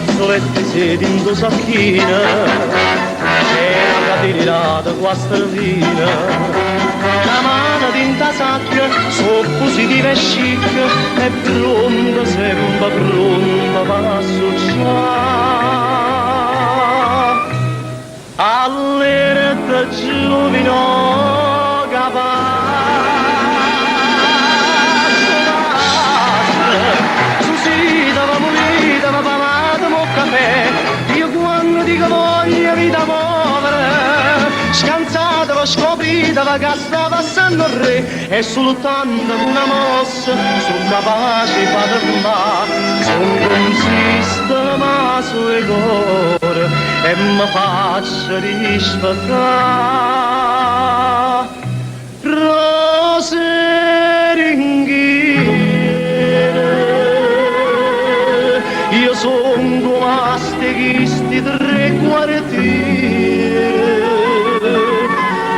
fazzoletti sedi in due sacchina e la catenata qua stervina la mano tinta sacca so positiva e chic è pronta sempre pronta va a succiare all'era giovino io quando dico voglio vita povera scansata va scoprita va che sta passando il re e soltanto una mossa sono capace di fermare sono un sistema sui cuore e mi faccio rispettare rose io son come steghisti tre quartiere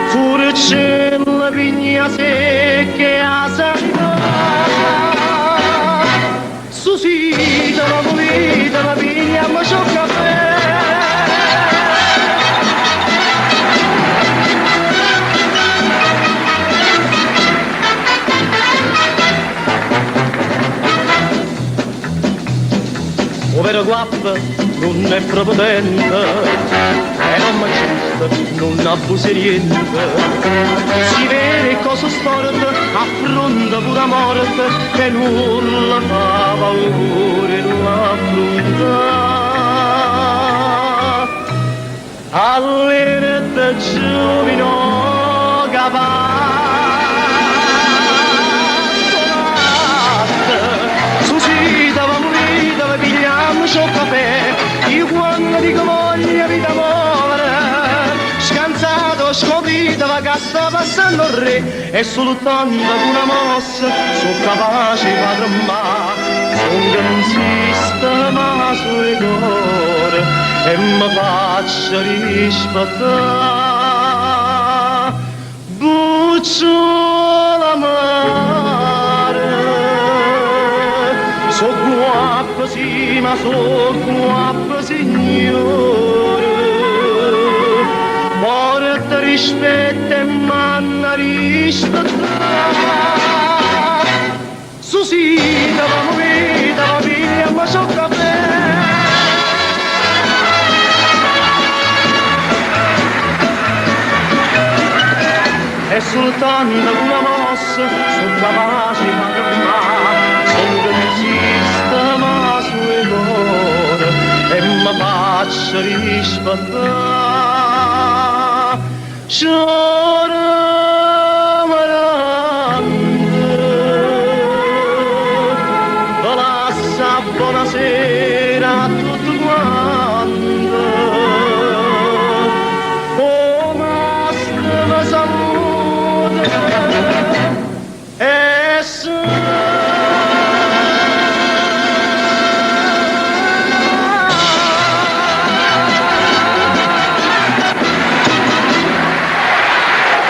furcella pigna secche a sanità susita la pulita la pigna ma c'ho caffè povero guappo non è prepotente e non macista, non abusa niente si vede cosa storta affronta pure la morte che nulla fa paura non affronta all'era giovino capace c'ho caffè, io quando dico voglio vita povera, scansato, scoprito, va che sta passando il re, e soltanto una mossa, sono capace di fermare, sono che un sistema sui cuore, e mi faccio rispettare, bucciola so guappo sì, ma so guappo signore porta rispetto e manna rispettare Susita, va movita, va via, ma so caffè e soltanto una mossa sono capace di fermare sono un sistema sui cuore e mi faccio rispettare Ciaramarande lascia buonasera a tutti quanti oh ma saluta